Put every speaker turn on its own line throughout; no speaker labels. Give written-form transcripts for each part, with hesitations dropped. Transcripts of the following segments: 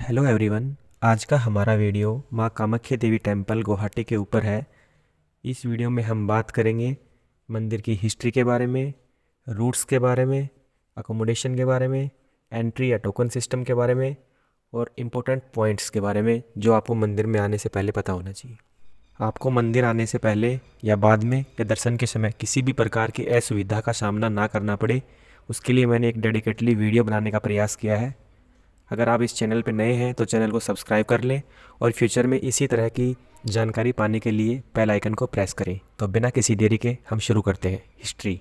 Hello everyone. आज का हमारा वीडियो माँ कामाख्या देवी टेम्पल गुवाहाटी के ऊपर है। इस वीडियो में हम बात करेंगे मंदिर की हिस्ट्री के बारे में, रूट्स के बारे में, अकोमोडेशन के बारे में, एंट्री या टोकन सिस्टम के बारे में और इम्पोर्टेंट पॉइंट्स के बारे में जो आपको मंदिर में आने से पहले पता होना चाहिए। आपको मंदिर आने से पहले या बाद में या दर्शन के समय किसी भी प्रकार की असुविधा का सामना ना करना पड़े, उसके लिए मैंने एक डेडिकेटली वीडियो बनाने का प्रयास किया है। अगर आप इस चैनल पर नए हैं तो चैनल को सब्सक्राइब कर लें और फ्यूचर में इसी तरह की जानकारी पाने के लिए बेल आइकन को प्रेस करें। तो बिना किसी देरी के हम शुरू करते हैं। हिस्ट्री।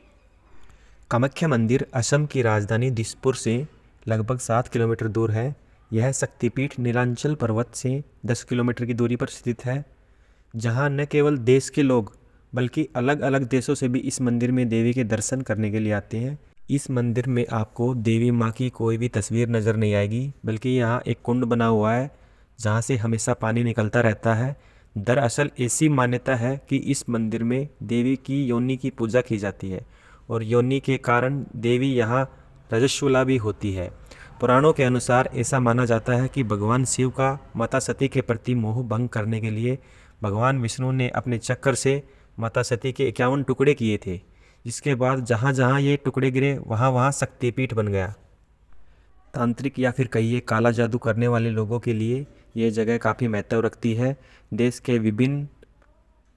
कामाख्या मंदिर असम की राजधानी दिसपुर से लगभग 7 किलोमीटर दूर है। यह शक्तिपीठ नीलांचल पर्वत से 10 किलोमीटर की दूरी पर स्थित है, जहां न केवल देश के लोग बल्कि अलग अलग देशों से भी इस मंदिर में देवी के दर्शन करने के लिए आते हैं। इस मंदिर में आपको देवी माँ की कोई भी तस्वीर नज़र नहीं आएगी, बल्कि यहाँ एक कुंड बना हुआ है जहाँ से हमेशा पानी निकलता रहता है। दरअसल ऐसी मान्यता है कि इस मंदिर में देवी की योनि की पूजा की जाती है और योनि के कारण देवी यहाँ रजस्वला भी होती है। पुराणों के अनुसार ऐसा माना जाता है कि भगवान शिव का माता सती के प्रति मोह भंग करने के लिए भगवान विष्णु ने अपने चक्र से माता सती के 51 टुकड़े किए थे, जिसके बाद जहाँ जहाँ ये टुकड़े गिरे वहाँ वहाँ शक्तिपीठ बन गया। तांत्रिक या फिर कहिए काला जादू करने वाले लोगों के लिए ये जगह काफ़ी महत्व रखती है। देश के विभिन्न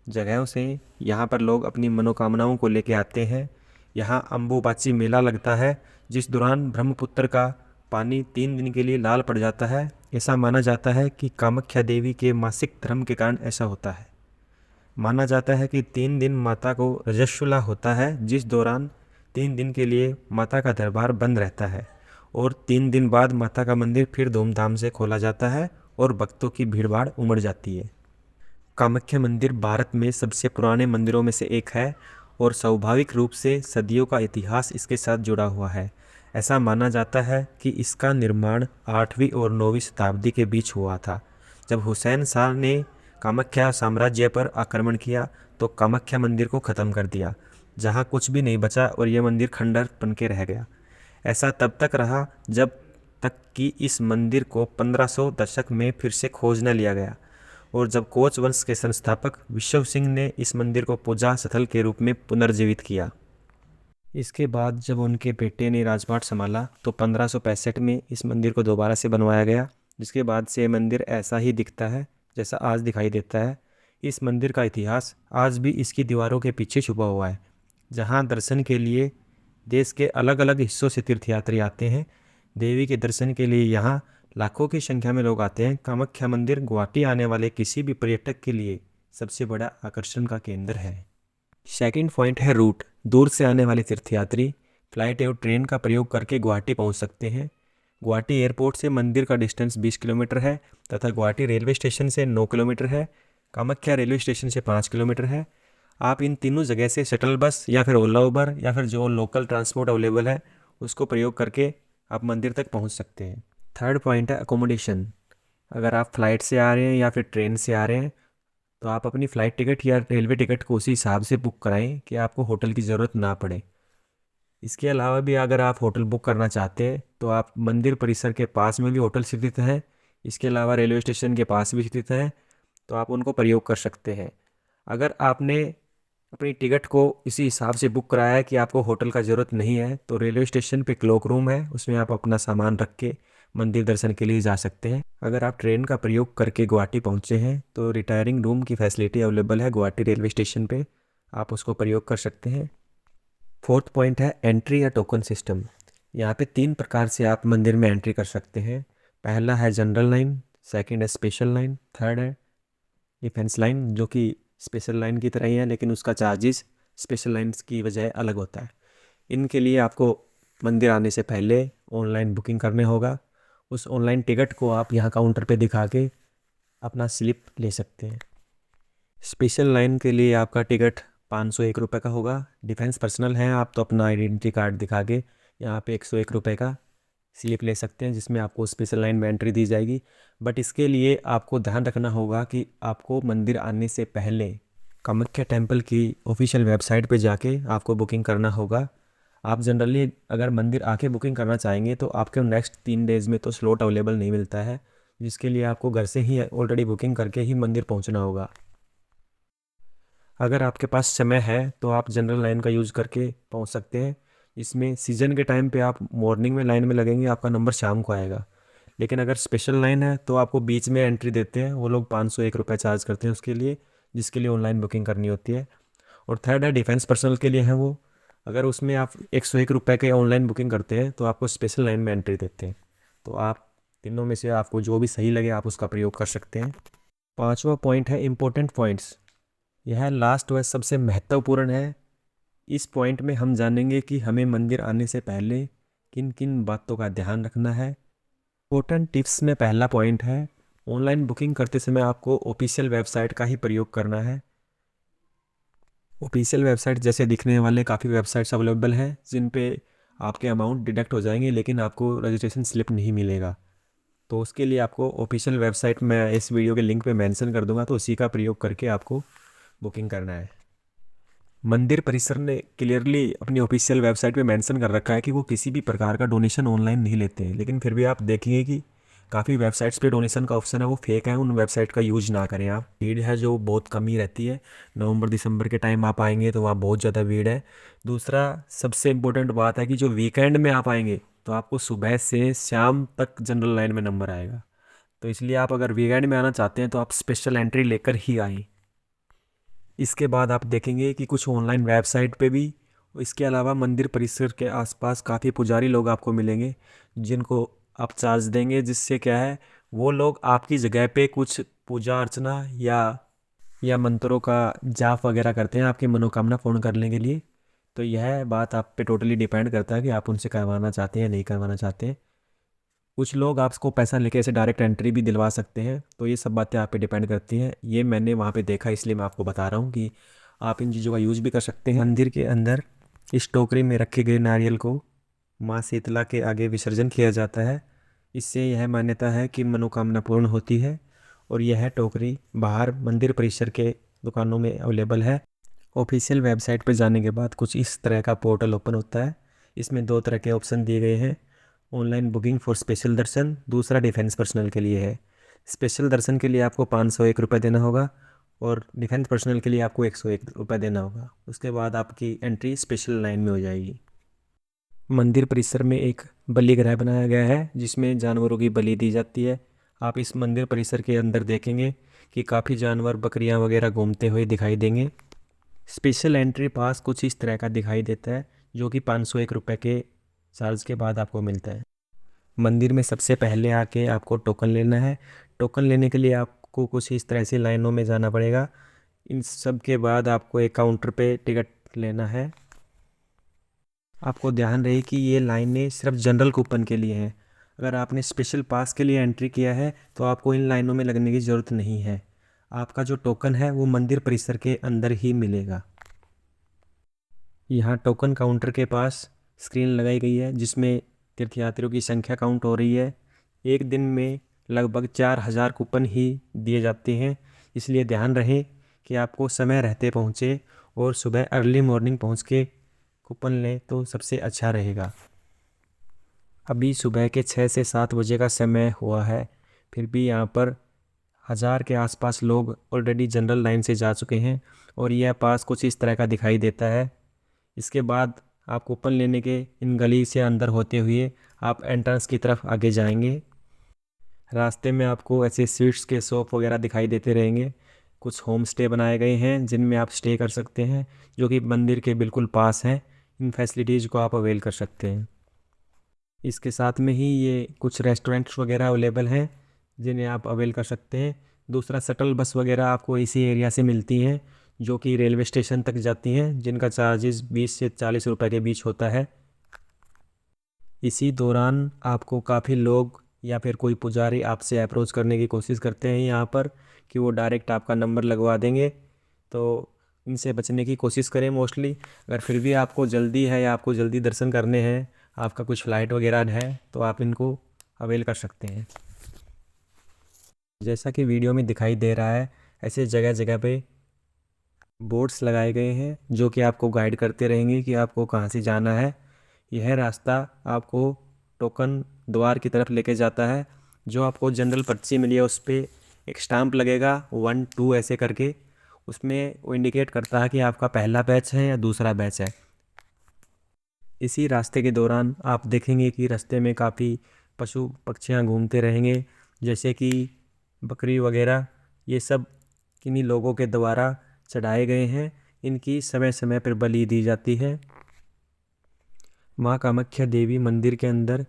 जगहों से यहाँ पर लोग अपनी मनोकामनाओं को लेके आते हैं। यहाँ अम्बुबाची मेला लगता है, जिस दौरान ब्रह्मपुत्र का पानी 3 दिन के लिए लाल पड़ जाता है। ऐसा माना जाता है कि कामाख्या देवी के मासिक धर्म के कारण ऐसा होता है। माना जाता है कि 3 दिन माता को रजस्वला होता है, जिस दौरान 3 दिन के लिए माता का दरबार बंद रहता है और 3 दिन बाद माता का मंदिर फिर धूमधाम से खोला जाता है और भक्तों की भीड़भाड़ उमड़ जाती है। कामाख्या मंदिर भारत में सबसे पुराने मंदिरों में से एक है और स्वाभाविक रूप से सदियों का इतिहास इसके साथ जुड़ा हुआ है। ऐसा माना जाता है कि इसका निर्माण 8वीं और 9वीं शताब्दी के बीच हुआ था, जब हुसैन शाह ने कामाख्या साम्राज्य पर आक्रमण किया तो कामाख्या मंदिर को ख़त्म कर दिया, जहां कुछ भी नहीं बचा और यह मंदिर खंडर बन के रह गया। ऐसा तब तक रहा जब तक कि इस मंदिर को 1500 दशक में फिर से खोज न लिया गया और जब कोच वंश के संस्थापक विश्व सिंह ने इस मंदिर को पूजा स्थल के रूप में पुनर्जीवित किया। इसके बाद जब उनके बेटे ने राजपाट संभाला तो 1565 में इस मंदिर को दोबारा से बनवाया गया, जिसके बाद से मंदिर ऐसा ही दिखता है जैसा आज दिखाई देता है। इस मंदिर का इतिहास आज भी इसकी दीवारों के पीछे छुपा हुआ है, जहां दर्शन के लिए देश के अलग अलग हिस्सों से तीर्थयात्री आते हैं। देवी के दर्शन के लिए यहाँ लाखों की संख्या में लोग आते हैं। कामाख्या मंदिर गुवाहाटी आने वाले किसी भी पर्यटक के लिए सबसे बड़ा आकर्षण का केंद्र है। सेकंड पॉइंट है रूट। दूर से आने वाले तीर्थयात्री फ्लाइट और ट्रेन का प्रयोग करके गुवाहाटी पहुंच सकते हैं। गुवाहाटी एयरपोर्ट से मंदिर का डिस्टेंस 20 किलोमीटर है तथा गुवाहाटी रेलवे स्टेशन से 9 किलोमीटर है। कामाख्या रेलवे स्टेशन से 5 किलोमीटर है। आप इन तीनों जगह से शटल बस या फिर ओला उबर या फिर जो लोकल ट्रांसपोर्ट अवेलेबल है उसको प्रयोग करके आप मंदिर तक पहुंच सकते हैं। थर्ड पॉइंट है अकोमोडेशन। अगर आप फ्लाइट से आ रहे हैं या फिर ट्रेन से आ रहे हैं तो आप अपनी फ़्लाइट टिकट या रेलवे टिकट को उसी हिसाब से बुक कराएं कि आपको होटल की ज़रूरत ना पड़े। इसके अलावा भी अगर आप होटल बुक करना चाहते हैं तो आप मंदिर परिसर के पास में भी होटल स्थित हैं, इसके अलावा रेलवे स्टेशन के पास भी स्थित हैं, तो आप उनको प्रयोग कर सकते हैं। अगर आपने अपनी टिकट को इसी हिसाब से बुक कराया है कि आपको होटल का ज़रूरत नहीं है तो रेलवे स्टेशन पे क्लॉक रूम है, उसमें आप अपना सामान रख के मंदिर दर्शन के लिए जा सकते हैं। अगर आप ट्रेन का प्रयोग करके गुवाहाटी पहुंचे हैं तो रिटायरिंग रूम की फैसिलिटी अवेलेबल है गुवाहाटी रेलवे स्टेशन पे, आप उसको प्रयोग कर सकते हैं। फोर्थ पॉइंट है एंट्री या टोकन सिस्टम। यहाँ पे 3 प्रकार से आप मंदिर में एंट्री कर सकते हैं। पहला है जनरल लाइन, सेकंड है स्पेशल लाइन, थर्ड है डिफेंस लाइन, जो कि स्पेशल लाइन की तरह ही है लेकिन उसका चार्जेस स्पेशल लाइन्स की बजाय अलग होता है। इनके लिए आपको मंदिर आने से पहले ऑनलाइन बुकिंग करने होगा। उस ऑनलाइन टिकट को आप यहाँ काउंटर पे दिखा के अपना स्लिप ले सकते हैं। स्पेशल लाइन के लिए आपका टिकट 501 रुपये का होगा। डिफेंस पर्सनल हैं आप तो अपना आइडेंटिटी कार्ड दिखा के यहाँ पे 101 रुपये का स्लिप ले सकते हैं, जिसमें आपको स्पेशल लाइन में एंट्री दी जाएगी। बट इसके लिए आपको ध्यान रखना होगा कि आपको मंदिर आने से पहले कामाख्या टेम्पल की ऑफिशियल वेबसाइट पे जाके आपको बुकिंग करना होगा। आप जनरली अगर मंदिर आके बुकिंग करना चाहेंगे तो आपके नेक्स्ट 3 डेज़ में तो स्लॉट अवेलेबल नहीं मिलता है, जिसके लिए आपको घर से ही ऑलरेडी बुकिंग करके ही मंदिर पहुंचना होगा। अगर आपके पास समय है तो आप जनरल लाइन का यूज़ करके पहुंच सकते हैं। इसमें सीज़न के टाइम पे आप मॉर्निंग में लाइन में लगेंगे, आपका नंबर शाम को आएगा। लेकिन अगर स्पेशल लाइन है तो आपको बीच में एंट्री देते हैं, वो लोग 501 रुपये चार्ज करते हैं उसके लिए, जिसके लिए ऑनलाइन बुकिंग करनी होती है। और थर्ड है डिफेंस पर्सनल के लिए है वो, अगर उसमें आप 101 रुपये के ऑनलाइन बुकिंग करते हैं तो आपको स्पेशल लाइन में एंट्री देते हैं। तो आप तीनों में से आपको जो भी सही लगे आप उसका प्रयोग कर सकते हैं। पांचवा पॉइंट है इम्पोर्टेंट पॉइंट्स। यह लास्ट व सबसे महत्वपूर्ण है। इस पॉइंट में हम जानेंगे कि हमें मंदिर आने से पहले किन किन बातों का ध्यान रखना है। इम्पोर्टेंट टिप्स में पहला पॉइंट है, ऑनलाइन बुकिंग करते समय आपको ऑफिशियल वेबसाइट का ही प्रयोग करना है। ऑफिशियल वेबसाइट जैसे दिखने वाले काफ़ी वेबसाइट्स अवेलेबल हैं जिन पे आपके अमाउंट डिडक्ट हो जाएंगे, लेकिन आपको रजिस्ट्रेशन स्लिप नहीं मिलेगा। तो उसके लिए आपको ऑफिशियल वेबसाइट मैं इस वीडियो के लिंक पे मेंशन कर दूंगा, तो उसी का प्रयोग करके आपको बुकिंग करना है। मंदिर परिसर ने क्लियरली अपनी ऑफिशियल वेबसाइट पे मेंशन कर रखा है कि वो किसी भी प्रकार का डोनेशन ऑनलाइन नहीं लेते हैं, लेकिन फिर भी आप देखेंगे कि काफ़ी वेबसाइट्स पे डोनेशन का ऑप्शन है वो फेक है। उन वेबसाइट का यूज ना करें आप। भीड़ है जो बहुत कम ही रहती है। नवंबर दिसंबर के टाइम आप आएंगे तो वहाँ बहुत ज़्यादा भीड़ है। दूसरा सबसे इम्पोर्टेंट बात है कि जो वीकेंड में आप आएंगे तो आपको सुबह से शाम तक जनरल लाइन में नंबर आएगा। तो इसलिए आप अगर वीकेंड में आना चाहते हैं तो आप स्पेशल एंट्री लेकर ही आएँ। इसके बाद आप देखेंगे कि कुछ ऑनलाइन वेबसाइट पे भी इसके अलावा मंदिर परिसर के आसपास काफ़ी पुजारी लोग आपको मिलेंगे जिनको आप चार्ज देंगे, जिससे क्या है वो लोग आपकी जगह पे कुछ पूजा अर्चना या मंत्रों का जाप वगैरह करते हैं आपकी मनोकामना पूर्ण करने के लिए। तो यह बात आप पे टोटली डिपेंड करता है कि आप उनसे करवाना चाहते हैं या नहीं करवाना चाहते हैं। कुछ लोग आपको पैसा लेके ऐसे डायरेक्ट एंट्री भी दिलवा सकते हैं। तो ये सब बातें आप पे डिपेंड करती हैं। ये मैंने वहाँ पे देखा इसलिए मैं आपको बता रहा हूँ कि आप इन चीज़ों का यूज़ भी कर सकते हैं। मंदिर के अंदर इस टोकरी में रखे गए नारियल को माँ शीतला के आगे विसर्जन किया जाता है। इससे यह मान्यता है कि मनोकामना पूर्ण होती है। और यह टोकरी बाहर मंदिर परिसर के दुकानों में अवेलेबल है। ऑफिशियल वेबसाइट पर जाने के बाद कुछ इस तरह का पोर्टल ओपन होता है। इसमें दो तरह के ऑप्शन दिए गए हैं, ऑनलाइन बुकिंग फॉर स्पेशल दर्शन, दूसरा डिफेंस पर्सनल के लिए है। स्पेशल दर्शन के लिए आपको 501 रुपये देना होगा और डिफेंस पर्सनल के लिए आपको 101 रुपये देना होगा। उसके बाद आपकी एंट्री स्पेशल लाइन में हो जाएगी। मंदिर परिसर में एक बलिगृह बनाया गया है जिसमें जानवरों की बलि दी जाती है। आप इस मंदिर परिसर के अंदर देखेंगे कि काफ़ी जानवर बकरियां वगैरह घूमते हुए दिखाई देंगे। स्पेशल एंट्री पास कुछ इस तरह का दिखाई देता है जो कि 501 रुपये के चार्ज के बाद आपको मिलता है। मंदिर में सबसे पहले आके आपको टोकन लेना है। टोकन लेने के लिए आपको कुछ इस तरह से लाइनों में जाना पड़ेगा। इन सब के बाद आपको एक काउंटर पे टिकट लेना है। आपको ध्यान रहे कि ये लाइनें सिर्फ जनरल कूपन के लिए हैं। अगर आपने स्पेशल पास के लिए एंट्री किया है तो आपको इन लाइनों में लगने की ज़रूरत नहीं है। आपका जो टोकन है वो मंदिर परिसर के अंदर ही मिलेगा। यहाँ टोकन काउंटर के पास स्क्रीन लगाई गई है जिसमें तीर्थयात्रियों की संख्या काउंट हो रही है। एक दिन में लगभग 4000 कूपन ही दिए जाते हैं, इसलिए ध्यान रहे कि आपको समय रहते पहुँचे और सुबह अर्ली मॉर्निंग पहुँच के कूपन लें तो सबसे अच्छा रहेगा। अभी सुबह के 6 से 7 बजे का समय हुआ है, फिर भी यहाँ पर 1000 के आसपास लोग ऑलरेडी जनरल लाइन से जा चुके हैं और यह पास कुछ इस तरह का दिखाई देता है। इसके बाद आप कूपन लेने के इन गली से अंदर होते हुए आप एंट्रेंस की तरफ आगे जाएंगे। रास्ते में आपको ऐसे स्वीट्स के शॉप वगैरह दिखाई देते रहेंगे। कुछ होम स्टे बनाए गए हैं जिनमें आप स्टे कर सकते हैं, जो कि मंदिर के बिल्कुल पास हैं। इन फैसिलिटीज़ को आप अवेल कर सकते हैं। इसके साथ में ही ये कुछ रेस्टोरेंट्स वगैरह अवेलेबल हैं जिन्हें आप अवेल कर सकते हैं। दूसरा शटल बस वगैरह आपको इसी एरिया से मिलती हैं जो कि रेलवे स्टेशन तक जाती हैं, जिनका चार्जेस 20 से 40 रुपए के बीच होता है। इसी दौरान आपको काफ़ी लोग या फिर कोई पुजारी आपसे अप्रोच करने की कोशिश करते हैं यहाँ पर कि वो डायरेक्ट आपका नंबर लगवा देंगे। तो इनसे बचने की कोशिश करें मोस्टली। अगर फिर भी आपको जल्दी है या आपको जल्दी दर्शन करने हैं, आपका कुछ फ़्लाइट वगैरह है, तो आप इनको अवेल कर सकते हैं। जैसा कि वीडियो में दिखाई दे रहा है, ऐसे जगह जगह पे बोर्ड्स लगाए गए हैं जो कि आपको गाइड करते रहेंगे कि आपको कहाँ से जाना है। यह रास्ता आपको टोकन द्वार की तरफ लेके जाता है। जो आपको जनरल पर्ची मिली है उस पर एक स्टाम्प लगेगा 1 2 ऐसे करके, उसमें वो इंडिकेट करता है कि आपका पहला बैच है या दूसरा बैच है। इसी रास्ते के दौरान आप देखेंगे कि रास्ते में काफ़ी पशु पक्षियाँ घूमते रहेंगे, जैसे कि बकरी वगैरह। ये सब किन्हीं लोगों के द्वारा चढ़ाए गए हैं, इनकी समय समय पर बलि दी जाती है। माँ कामाख्या देवी मंदिर के अंदर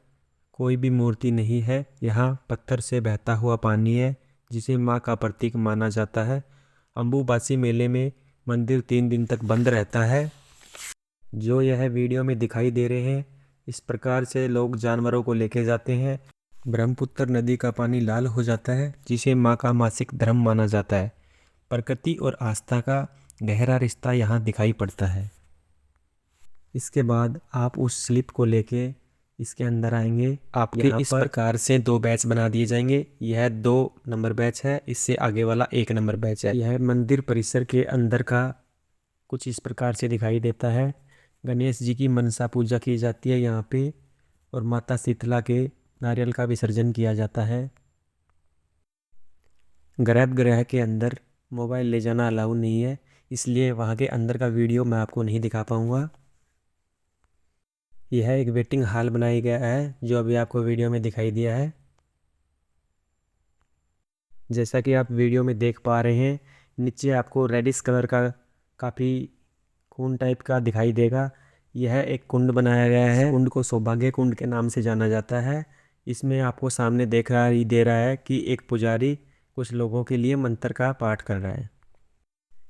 कोई भी मूर्ति नहीं है, यहाँ पत्थर से बहता हुआ पानी है जिसे माँ का प्रतीक माना जाता है। अम्बुबासी मेले में मंदिर 3 दिन तक बंद रहता है। जो यह वीडियो में दिखाई दे रहे हैं, इस प्रकार से लोग जानवरों को लेके जाते हैं। ब्रह्मपुत्र नदी का पानी लाल हो जाता है, जिसे माँ का मासिक धर्म माना जाता है। प्रकृति और आस्था का गहरा रिश्ता यहाँ दिखाई पड़ता है। इसके बाद आप उस स्लिप को लेके इसके अंदर आएंगे। आपके इस प्रकार से 2 बैच बना दिए जाएंगे। यह 2 नंबर बैच है, इससे आगे वाला 1 नंबर बैच है। यह मंदिर परिसर के अंदर का कुछ इस प्रकार से दिखाई देता है। गणेश जी की मनसा पूजा की जाती है यहाँ पे, और माता शीतला के नारियल का विसर्जन किया जाता है। गर्भगृह के अंदर मोबाइल ले जाना अलाउ नहीं है, इसलिए वहाँ के अंदर का वीडियो मैं आपको नहीं दिखा पाऊँगा। यह एक वेटिंग हॉल बनाया गया है, जो अभी आपको वीडियो में दिखाई दिया है। जैसा कि आप वीडियो में देख पा रहे हैं, नीचे आपको रेडिश कलर का काफ़ी खून टाइप का दिखाई देगा। यह एक कुंड बनाया गया है। कुंड को सौभाग्य कुंड के नाम से जाना जाता है। इसमें आपको सामने दिखाई दे रहा है कि एक पुजारी कुछ लोगों के लिए मंत्र का पाठ कर रहा है।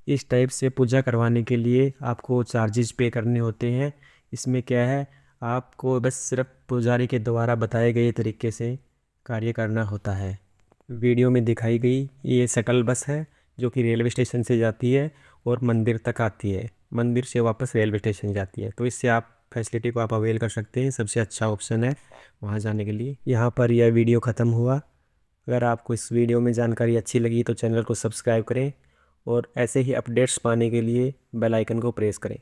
इस टाइप से पूजा करवाने के लिए आपको चार्जेस पे करने होते हैं। इसमें क्या है, आपको बस सिर्फ पुजारी के द्वारा बताए गए तरीके से कार्य करना होता है। वीडियो में दिखाई गई ये शटल बस है, जो कि रेलवे स्टेशन से जाती है और मंदिर तक आती है। मंदिर से वापस रेलवे स्टेशन जाती है, तो इससे आप फैसिलिटी को आप अवेल कर सकते हैं। सबसे अच्छा ऑप्शन है वहाँ जाने के लिए। यहाँ पर यह वीडियो ख़त्म हुआ। अगर आपको इस वीडियो में जानकारी अच्छी लगी तो चैनल को सब्सक्राइब करें, और ऐसे ही अपडेट्स पाने के लिए बेल आइकन को प्रेस करें।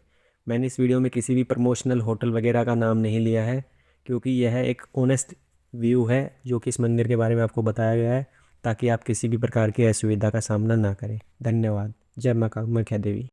मैंने इस वीडियो में किसी भी प्रमोशनल होटल वगैरह का नाम नहीं लिया है, क्योंकि यह एक ऑनेस्ट व्यू है जो कि इस मंदिर के बारे में आपको बताया गया है, ताकि आप किसी भी प्रकार की असुविधा का सामना ना करें। धन्यवाद। जय मां कामाख्या देवी।